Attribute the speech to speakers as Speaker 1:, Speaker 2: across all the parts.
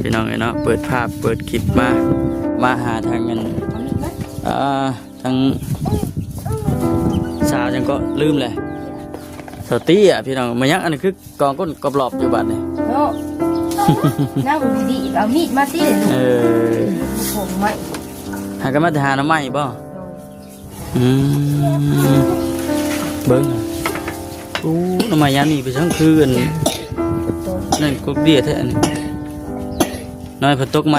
Speaker 1: พี่น้องเนาะเปิดภาพเปิดคลิปมาหาทางกันทางสาวจังก็ลืมเลยสตีพี่น้องมายังอันนี้คือกองก้นกรอบอยู่บัดนี่
Speaker 2: นั่งดีเอามีดมาสิผมไม่
Speaker 1: หากันมาหาน้ำไม้บ่เบิ้งน้ำไม้ยันนี่ไปทั้งคืนนั่นกุ๊กเดียแท้อันน้อยพตกไหม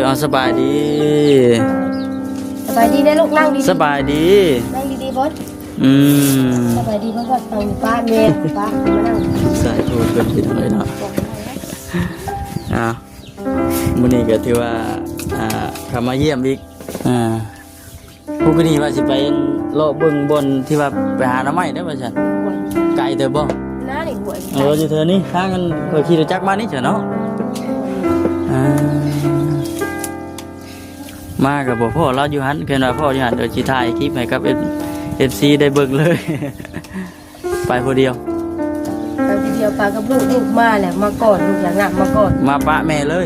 Speaker 1: เอาสบายดี
Speaker 2: ได้ลูกนั่งดี
Speaker 1: สบายดี
Speaker 2: นั่งดีบอสสบายดีเพราะว่าตอนป้าเมย์ป้ามานั่ง
Speaker 1: ใส่พูดกันที่ทำไมเนาะมื้อนี้ก็ถือว่าเข้ามาเยี่ยมอีกผู้ก็นี่ว่าสิไปเลาะเบิ่งบนที่ว่าไปหาน้ำไม้ได้ป่ะฉันไกลเถอะบ่
Speaker 2: น้าหนิห่วย
Speaker 1: อยู่เธอนี่ทางกันเคยขี่รถจักรมานี่เถอะเนาะมากับพ่อเราอยู่หันเกินว่าพ่ออยู่หันเดี๋ยวชีถ่ายคลิปให้กับFCได้เบิ่งเลยไปคนเดียว
Speaker 2: ปากับลูกมาแหละมาก่อนลูกอย่างนั้นมาก่อน
Speaker 1: มาปะแม่เลย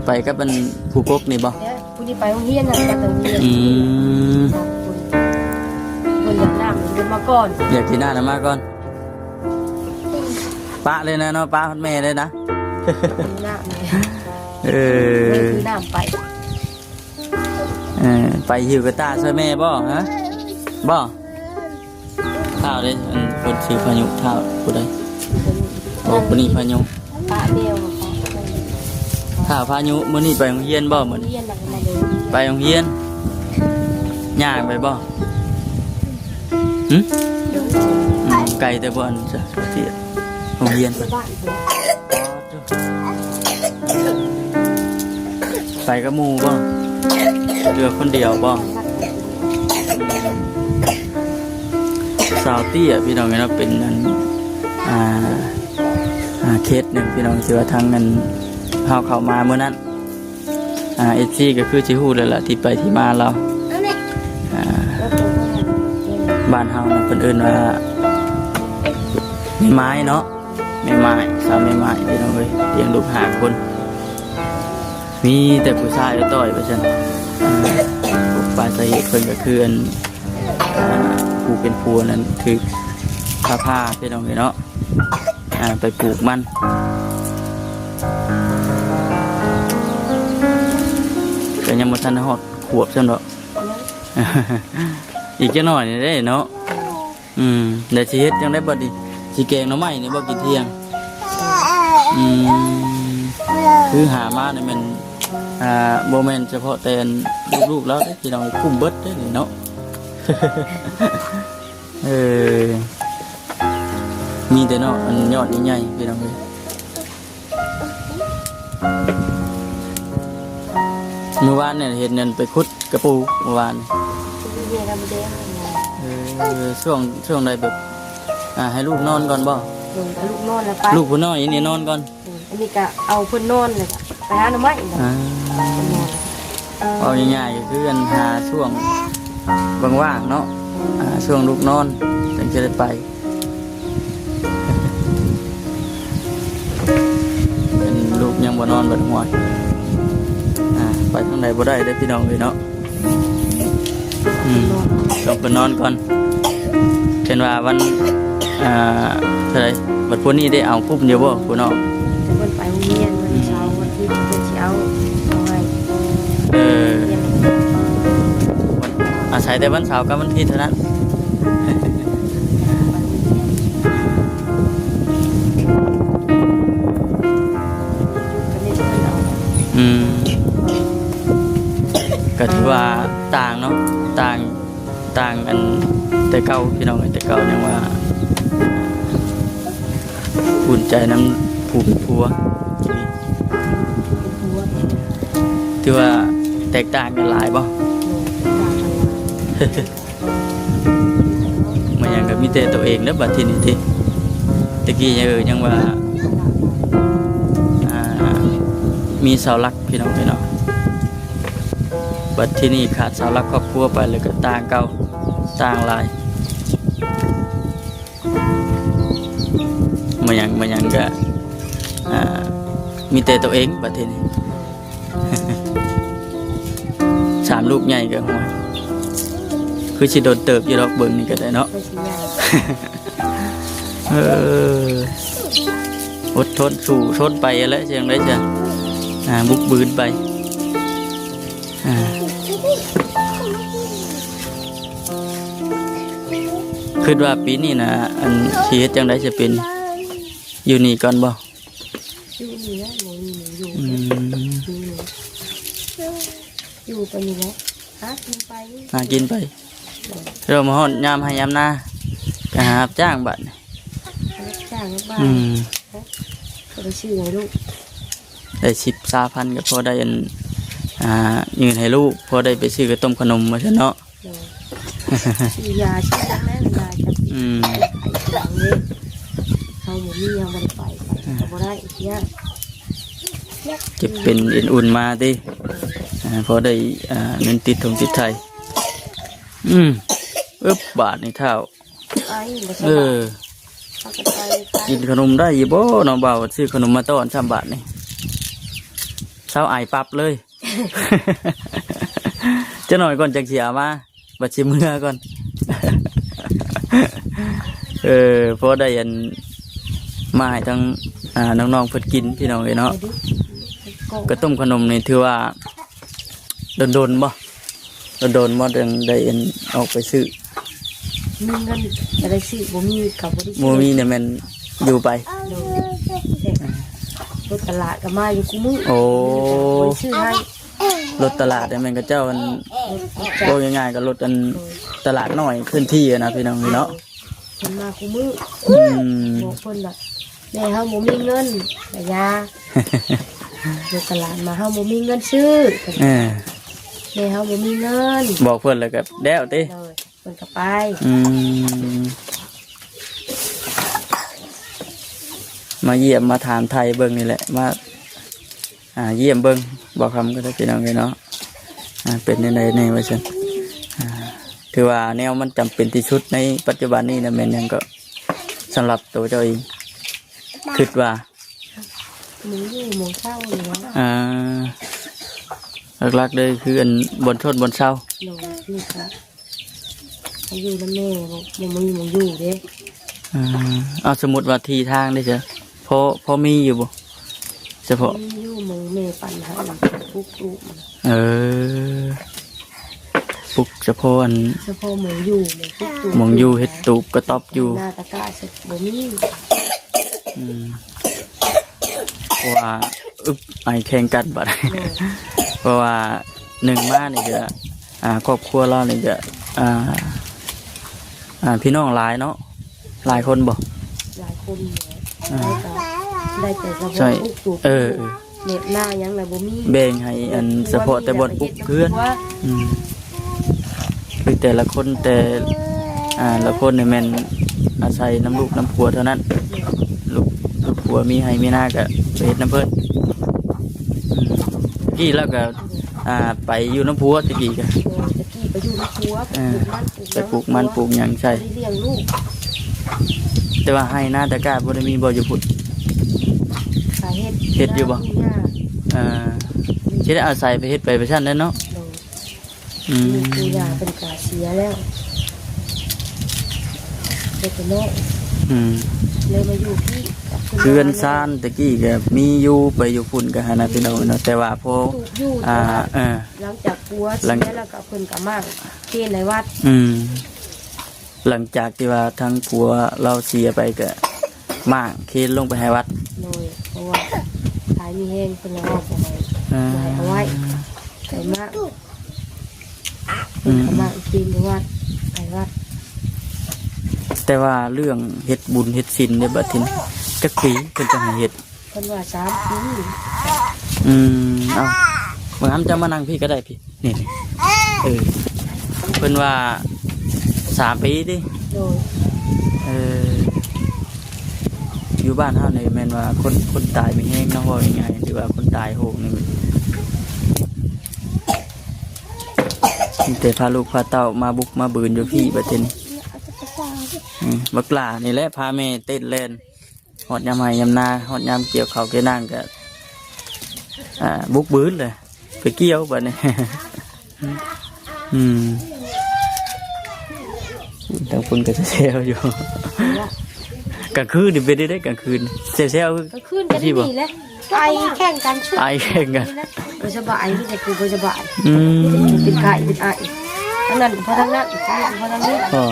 Speaker 1: ไปกับเป็นผู้กกนี่บ่
Speaker 2: ผู้ที่ไปโรงเรียนน่ะไปโรงเรียนคนอย่างนั้นมันมาก่อน
Speaker 1: อยากกินหน้านะมาก่อนปะเลยนะเนาะปะแม่เลยนะ
Speaker 2: คือน้ำ
Speaker 1: ไปหิวกระตาช่วยแม่บ่ฮะบ่เท่าเลยคนชื่อพายุเท่าผู้ใดบอกมื้อนี้พายุ
Speaker 2: ป้าเดียว
Speaker 1: ถ้าพายุมื้อนี้ไปโรงเรียนบ่มื้อนี้ไปโรงเรียนย่างไปบ่ไกลแต่บ่อันจ้ะที่โรงเรียนไปกับหมู่บ่เรือคนเดียวบ่สาวเตี้ยพี่น้องเนาะเป็นนั้นเคสหนึ่งพี่น้องชื่อว่าทางนั้นเข้ามาเมื่อนั้นFCก็คือสิฮู้แล้วล่ะที่ไปที่มาเราบ้านเฮาเพิ่นเอิ้นว่าแม่ไม้เนาะแม่ไม้สาวแม่ไม้พี่น้องเอ้ยเลี้ยงลูก5คนมีแต่ผู้ชายต่อยว่าซั่นปลายสาเหตุเพิ่นก็คือผู้เป็นผัวนั้นคือผ้าพี่น้องเนาะไปปลูกมันก็ยังบ่ทันฮอดขวบซั่นดอกอีกจักหน่อยนี่ได้เนาะเดี๋ยวสิเฮ็ดจังได๋บัดนี้สิแกงหน่อไม้นี่บ่กินเที่ยงคือหามานี่มันโมเมนต์เฉพาะแต่ลูกๆแล้วที่เราคุ้มเบิดได้เนาะมีแต่เนาะมันยอดใหญ่ๆพี่น้องเลยเมื่อวานเนี่ยเห็นเงินไปขุดกระปูเมื่อวานช่วงใดแบบให้ลูกนอนก่อนบ่
Speaker 2: ลูกนอนแล้วไป
Speaker 1: ลูกผู้น้อยนี่นอนก่อน
Speaker 2: อันนี้ก็เอาเพิ่นนอนเลยไปหาหน่อไม้
Speaker 1: เอาง่ายๆก็คือกันหาช่วงว่างๆเนาะช่วงลูกนอนถึงจะได้ไปเป็นลูกยังบ่นอนบ่หัวไปทางไหนบ่ได้ได้พี่น้องเลยเนาะต้องไปนอนก่อนเช่นว่าวันเท่าไหร่บัดพวกนี้ได้เอาปุ๊บเดียวบ่พี่น้อง
Speaker 2: จะวันไปโรงเรียนวันเช้าวันที่เป็นเช้า
Speaker 1: อาศัยแต่วันเสาร์กับวันอาทิตย์เท่านั้นก็ถือว่าต่างเนาะต่างกันแต่เก่าพี่น้องแต่เก่าเนี่ยว่าอุ่นใจน้ำผูกผัวถือว่าแตกต่างกันหลายบ่มันยังก็มีแต่ตัวเองแล้วบัดทีนี้ที่ตะกี้ยังว่ามีเสาหลักพี่น้องบัดที่นี่ขาดเสาหลักครอบครัวไปเลยก็ต่างเก่าต่างหลายมันยังก็ มีแต่ตัวเองประเทศนี้ สามลูกใหญ่ก็หัวคือสิโดนเติบอยู่ดอกเบิ่งนี่ก็ได้เนาะ อดทนสู่ทนไปแล้วจังได้จ้ะบุกบืนไปคิดว่าปีนี้นะอันชีวิตจังได้จะเป็นอยู่นี่ก่อนบ่
Speaker 2: อยู่นี่นะหมูอยู่ไปนี่แหละหากินไป
Speaker 1: หากินไปเรามาฮอดยามให้ยามหน้าก็หารับจ้างบัดนี่
Speaker 2: จ้างบ้านก็ไปชื่อให้ลูก
Speaker 1: ได้10-20,000ก็พอได้อันยืนให้ลูกพอได้ไปซื้อกระต้มขนมมาซะเนาะ
Speaker 2: ชื่อยาชื่อจังแม่ยาจะหลังเลยเขาหมูมียังไม่ได้ไปก็บ่ได้ยาก
Speaker 1: จะเป็นอุ่นๆมาติพอได้เงินติดติดไทยบาทในเท่ากินขนมได้ยี่บ่น้องบ่าวซื้อขนมมาต้อน3 บาทนี่เช้าไอปั๊บเลย จะหน่อยก่อนจังเสียมาบัดชิเมื่อก่อน พอได้ยันมาให้ทั้งน้องๆเพิ่นกินพี่น้องเลยเนาะกระต้มขนมนี่ถือว่าโดนบ่ดังได้ยันออกไปซื้อ
Speaker 2: มีเงินอะไรสิบ่มีกับ
Speaker 1: บ่มีเนี่ยมันอยู่ไป
Speaker 2: รถตลาดก็มาอยู่กูมือซื้อให้
Speaker 1: รถตลาดเนี่ยมันก็เจ้ามันโตง่ายๆกับรถอันตลาดน้อยขึ้นที่นะพี่น้องเนาะ
Speaker 2: คนมากูมือบอกคนแบบแม่เฮาบ่มีเงินแต่ยารถตลาดมาเฮาบ่มีเงินซื้อแม่เฮาบ่มีเงิน
Speaker 1: บอกเพิ่นแล้วก็แด้วติ
Speaker 2: เพิ่นก็ไป
Speaker 1: มาเยี่ยมมาถามไทยเบิ่งนี่แหละมาเยี่ยมเบิ่งบอกคำก็ได้พี่น้องเลยเนาะเป็นในว่าซั่นถือว่าแนวมันจำเป็นที่สุดในปัจจุบันนี้นะแม่นยังก็สำหรับตัวเจ้าเองคิดว่า
Speaker 2: หมูอยู่หมูเช่าอยู่แล้ว
Speaker 1: หลักๆเลยคืออันบนชดบนเช่า
Speaker 2: นี่ครับอยู่แล้วแม่ยังมีหมูอยู่เด้
Speaker 1: เอาสมมติว่าทีทางได้เจ้ะพอมีอยู่บ่เฉพาะ
Speaker 2: อยู่หมูแม่ปั่นให้ปุ๊ก
Speaker 1: ปุกเฉพาะ
Speaker 2: หมูอยู่
Speaker 1: หมูอยู่เฮ็ดตูบกระต๊อบอยู่
Speaker 2: หน้าตะกร้าสุดบ่มี
Speaker 1: เพราะว่าไอแข่งกันบัดเพราะว่า1มานี่จะครอบครัวเรานี่จะพี่น้องหลายเนาะหลายคนบ่
Speaker 2: หลายคนได้แต่เฉพาะปุ๊กตูบเน็บหน้ายังไงบ่มี
Speaker 1: แบ่งให้อันเฉพาะแต่บนปุ๊กเพื่อนคือแต่ละคนละคนเนี่ยแม่นอาศัยน้ำลูกน้ำผัวเท่านั้นลูกผัวมีให้มีหน้าก็ไปเฮ็ดน้ำเพิ่นกี่แล้วก็ไปอยู่น้ำผัวตะกี้ก็
Speaker 2: ไปอยู่น้ำผัว
Speaker 1: ไปปลูกมันปลูกหยังใช่แต่ว่าให้หน้าตะกร้าบ่ได้มีบ่อยู่พุ่นเฮ็ดอยู่บ่สิได้อาศัยไปเฮ็ดไปซั่นนั่นเนาะ
Speaker 2: คือยาเป็นกาเสียแล้วเด็กน้อยเลยมาอยู่ที่
Speaker 1: เพื่อนซ่านตะกี้ก็มีอยู่ไปอยู่พุ่นก็หานะพี่น้องเนาะแต่ว่าพอ
Speaker 2: หลังจากปัวเสียแล้วก็เพิ่นก็มาเทศในวัด
Speaker 1: หลังจากที่ว่าทั้งผัวเราเสียไปก็มากเคนลงไปให้วัด
Speaker 2: โดยเพราะว่าขายมีแห้งเป็นแล้วเอาไว้ใส่มากมาอีกทีในวัดไปวัด
Speaker 1: แต่ว่าเรื่องเฮ็ดบุญเฮ็ดศีลในบัดนี้จักปีเพิ่นจะให้เฮ็ด
Speaker 2: เพิ่นว่า3 ปี
Speaker 1: เอาบางครั้งจะมานั่งพี่ก็ได้พี่นี่เพิ่นว่า3 ปีดิอยู่บ้านเฮานี่แม่นว่าคนตายมีแฮงเนาะว่าง่ายๆหรือว่าคนตายโหงนี่แต่พาลูกพาเต้ามาบุกมาบืนอยู่พี่บัดนี้บักหลานี่แหละพาแม่เต้นเล่นห อดยามไห้ยามนาฮอดยามเกี่ยวข้าวเกี่ยวน้ำก็บุกบื้นเลยไปเกี่ยวบัดนี้ ทางคนก็จะเซลอยู่กลางคืนดิเป็นได้กลางคืนเซล
Speaker 2: ก็ขึ้นกันที่นี่แหละไอแข่งกันช่วย
Speaker 1: ไอแข่งกัน
Speaker 2: บ่สบายไม่ใช่กูบ่สบายเป็นไข้เป็นไอทั้งนั้นเพราะทั้งนั้นเพราะทั้งนี้
Speaker 1: อ๋อ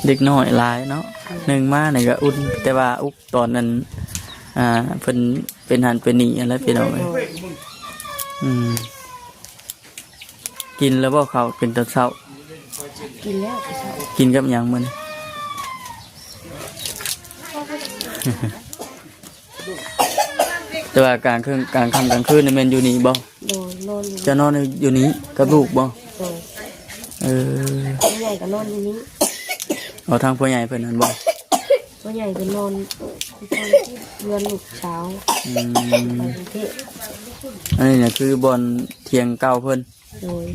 Speaker 1: เด็กน้อยหลายเนาะหนึ่งมาหนึ่งก็อุ่นแต่ว่าอุกตอนนั้นเพิ่นเป็นหันเป็นหนีอะไรเป็นเอาไว้กินแล้วบ่เขาเป็นตอนเช้า
Speaker 2: กินแล้วเช้า
Speaker 1: กินกับหยังมัน แต่ว่ากลางคืนกลางค่ำกลางคืนนี่แม่นอยู่นี่บ่
Speaker 2: โดนนอนอยู่
Speaker 1: จะนอนอยู่นี้กับลูกบ่
Speaker 2: โดน
Speaker 1: พ่
Speaker 2: ใหญ่ก็นอนอยู่นี้
Speaker 1: เอาทางพ่อใหญ่เพิ่นนั่นบ่
Speaker 2: ตัวใหญ่ก็นอนที่เรือนลูกเช้าไปกรุงเทพ
Speaker 1: อันนี้เนี่ยคือบอนเทียงเก่าเพิ่น
Speaker 2: โดย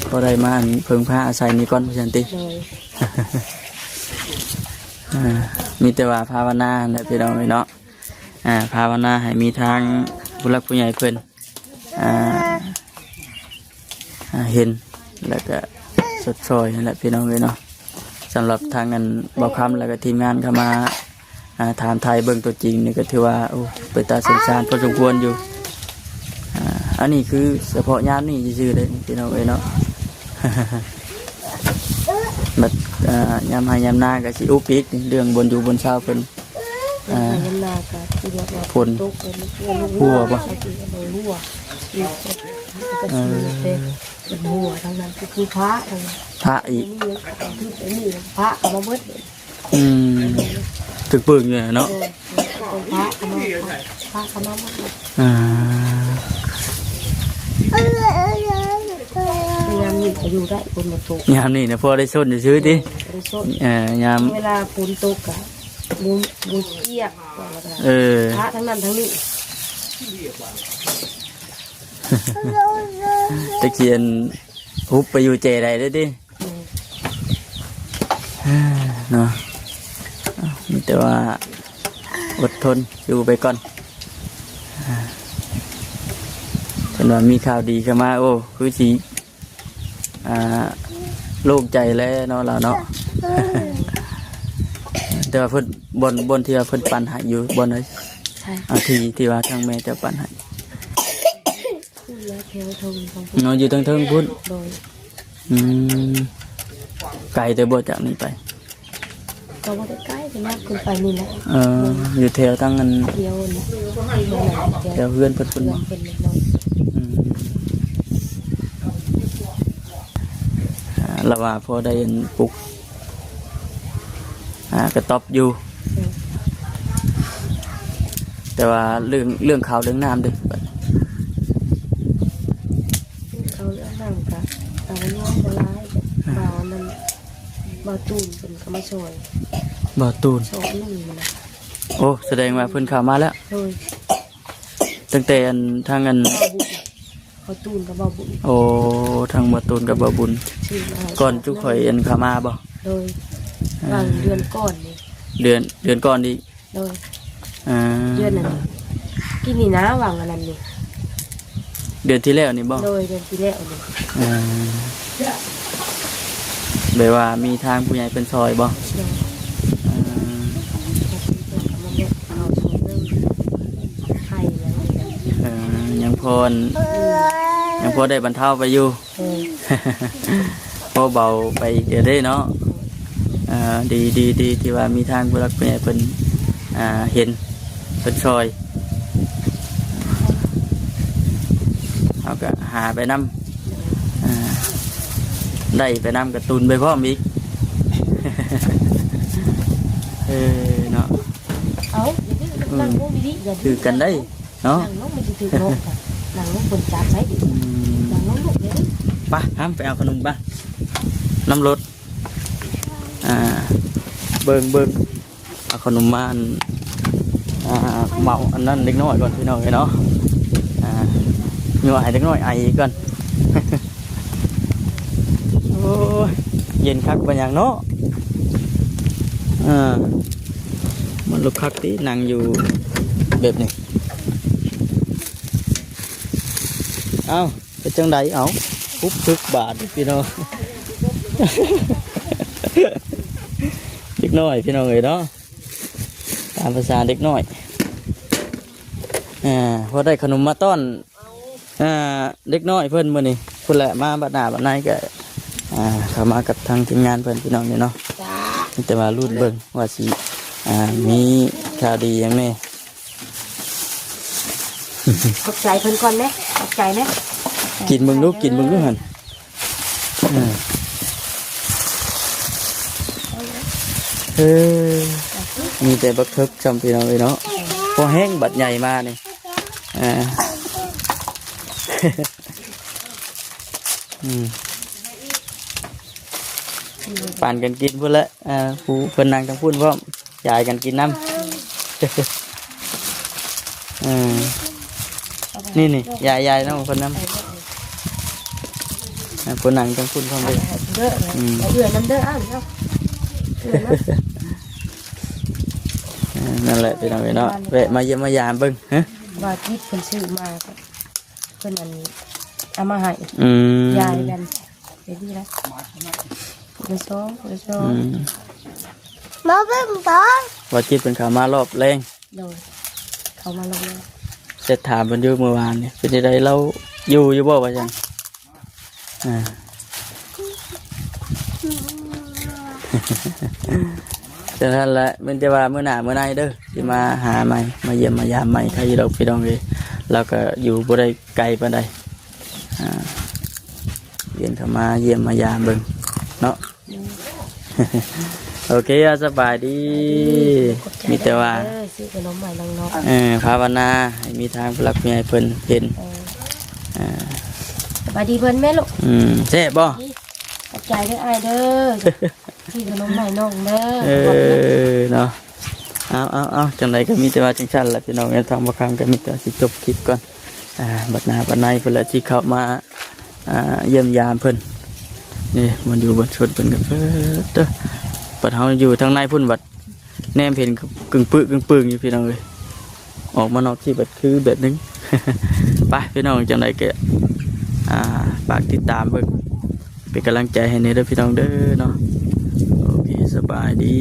Speaker 1: ก็ได้มาเพิ่งผ้าอาศัยนี่ก่อนพี่ชันติ
Speaker 2: โดย
Speaker 1: มีแต่ว่าภาวนาแหละพี่น้องเนาะภาวนาให้มีทางผู้หลักผู้ใหญ่เพิ่นเห็นแล้วก็สดซอยนั่นแหละพี่น้องเนาะสำหรับทางนั้นบอกคำแล้วก็ทีมงานเข้ามาถามไทยเบิ่งตัวจริงนี่ก็ถือว่าโอ้เปิดตาสงสารพอสมควรอยู่อันนี้คือเฉพาะยามนี่ซื่อๆเลยพี่น้องเนาะ บัดยามให้ยามหน้าก็สิอุกอีกเรื่องบนอยู่บนเช้าเพิ่น
Speaker 2: น้ำนาก็ที่เรียกว่า
Speaker 1: ฝน
Speaker 2: ตกเป็น
Speaker 1: หัวบ่
Speaker 2: หัวอยู่ก็เป็นหัวทั้งนั้นคือพระทั้งนั้น
Speaker 1: พระอีก
Speaker 2: นี่พระเอามาเบิด
Speaker 1: ถึกปึงอยู่เนาะ
Speaker 2: พระเอามาพระเอามาหมด พยายามหนีไปอยู่ได้บนมาตก
Speaker 1: ยามนี่นะพอได้ส้นจะซื้อดิยาม
Speaker 2: เวลาฝนตกอะบุญเกียกพระทั้งนั้นทั้งนี้
Speaker 1: ตะเคียนฮุบไปอยู่เจใดได้ดิเนาะมีแต่ว่าอดทนอยู่ไปก่อนจนว่ามีข่าวดีเข้ามาโอ้คือสิโล่งใจแล้วเนาะเราเนาะ แต่ว่าเพิ่นบนที่ว่าเพิ่นปันให้อยู่บนนั้น
Speaker 2: ใช่
Speaker 1: ที่ว่าทางแม่จะปันให้
Speaker 2: ขึ้นแล้วแถวทงของ
Speaker 1: เนาะอยู่ทางเทิงพุ่น
Speaker 2: โดย
Speaker 1: ไกลแต่บ่จากนี้ไป
Speaker 2: ก็ว่าใกล้ๆจะมากขึ้นไปนี่แหละ
Speaker 1: อยู่แถวทางนั้น
Speaker 2: เดียวนะ
Speaker 1: แถวเพื่อนเพิ่น
Speaker 2: เพื่อน
Speaker 1: บ่
Speaker 2: เป็นน้อง
Speaker 1: แล้วว่าพอได้ปลุกกระต๊อบอยู่ แต่ว่าเรื่องข่าวเรื่องน้ำเด้
Speaker 2: เขาเรื่องนั่งกับแต่ว่าน้องโบราณบ่าวนั้นบ่าวตูนเป็นก็มาช่วย
Speaker 1: บ่ตูน
Speaker 2: ช่วยนี่นะ
Speaker 1: โอ้แสดงว่าเพิ่นเข้ามาแล้ว
Speaker 2: โดย
Speaker 1: ตั้งแต่ทางอัน
Speaker 2: เขาตูนกับบ่าวบุญ
Speaker 1: โอ้ทางบ่ตูนกับบ่บุญ
Speaker 2: ชื่อมา
Speaker 1: ก่อนจุกข่อยเข้ามาบ่
Speaker 2: โดยบางเดือนก่อนนี่
Speaker 1: เดือนก่อนอีก
Speaker 2: โดยเดือนนั้นกินนี่นะวางอันนั้นนี่
Speaker 1: เดือนที่แล้วนี่บ่
Speaker 2: โดยเดือนที่แล้วนี่
Speaker 1: แบบว่ามีทางผู้ใหญ่เป็นซอยบ่
Speaker 2: โดยเอาส่งเรื่องไข่แล้วนี่
Speaker 1: ยังพอได้บรรเทาไปอยู่ พอเบาไปเดี๋ยวได้เนาะดีที่ว่ามีทางผู้รักผู้ใหญ่เป็นเห็นเป็นซอยเอาก็หาไปนำได้ไปนำกระตุนไปพร้อมอีก เนาะ
Speaker 2: เอานั่งลงดีๆอย่า
Speaker 1: คือกันได้เนาะ
Speaker 2: นั่งลงมันจะถือโลกนั่งลงบนจับใช้ดินั่งลงลูกเลย
Speaker 1: ไปห้ามไปเอาขนมป่ะน้ำรถเบิ่งเอาขนมมาเมาอันนั้นเล็กน้อยก่อนพี่น้องเนาะเหนื่อยเล็กน้อยไอก่อน โอ้ย เย็นคักเป็นอย่างเนาะมันลุกคักที่นั่งอยู่แบบนี้เอ้าไปจังใดเอาปุ๊บพึกบาทพี่น้อง เด็กน้อยพี่น้องเลยเนาะตามภาษาเด็กน้อยพอได้ขนมมาต้อนเด็กน้อยเพื่อนมื่อนี้เพื่อนแหละมาบัดหน้าบัดในก็เข้ามากับทางทีมงานเพื่อนพี่น้องนี่เนาะแต่ว่ารุ่นเบิ่งว่าสิมีข่าวดียังไง
Speaker 2: ขอบใจเพิ่นก่อนไหมขอบใจไหม
Speaker 1: กินมึงลูกกินมึงลูกหันมีแต่บักทึกจำพี่น้องเลยเนาะพอแห้งบัดใหญ่มาเนี่ยปั่นกันกินพูดละผู้เพิ่นนั่งทั้งพูดพร้อมยายกันกินน้ำนี่ยายน้องคนน้ำคนนั่งทั้งพูดพร้อมเลย
Speaker 2: เด้อเอื้อน้ำเด้ออ้าวเนาะ
Speaker 1: นั่นแหละพี่น้องเนาะแวะมาเยี่ยมมายามเบิ่งฮะ
Speaker 2: ว่าที่เพิ่นซื้อมาเพิ่นอันเอามาให้ยายกันเดี๋ยวนี้นะเดี๋ยวซ้อมาเบิ่งตอน
Speaker 1: ว่าจิตเป็นข่าวมารอบแรง
Speaker 2: โดยเขามาลงเลย
Speaker 1: เสร็จถามเพิ่นอยู่เมื่อวานเนี่ยเป็นจังไดเราอยู่บ่ว่าจังแต่ท่านละมันจะว่าเมื่อหน้าเมื่อไหร่เด้อสิมาหาใหม่มาเยี่ยมมายามใหม่ใครอยู่ดอกพี่น้องเลยเราก็อยู่บ่ได้ไกลปานใดเยี่ยมเข้ามาเยี่ยมมายามเบิ่งเนาะ โอเคสบายดีมีแต่ว่า
Speaker 2: ซื้อขนมใหม่ลงเนาะ
Speaker 1: ภาวนาให้มีทางพลักมีให้เพิ่นเห็น
Speaker 2: สบายดีเพิ่นแม่ลูก
Speaker 1: แซ่บบ่
Speaker 2: ขอบใจเด้ออ้ายเด้อที่ขนมใหม่น้องเด้อ
Speaker 1: เนาะเอาจังไดก็มีแต่ว่าจังซั่นล่ะพี่น้องทางบ่คำก็มีแต่สิจบคลิปก่อนบัดหน้าบัดในเพิ่นละที่เข้ามาเยี่ยมยามเพิ่นนี่มันอยู่บนชดเพิ่นก็เด้อบัดเฮาอยู่ทางในพุ่นบัดแนมเห็นกึ่งปึ้งอยู่พี่น้องเอ้ยออกมานอกที่บัดคือแบบนึง ไปพี่น้องจังไดก็ฝากติดตามเบิ่งเป็นกำลังใจให้ในเด้อพี่น้องเด้อเนาะโอเคสบายดี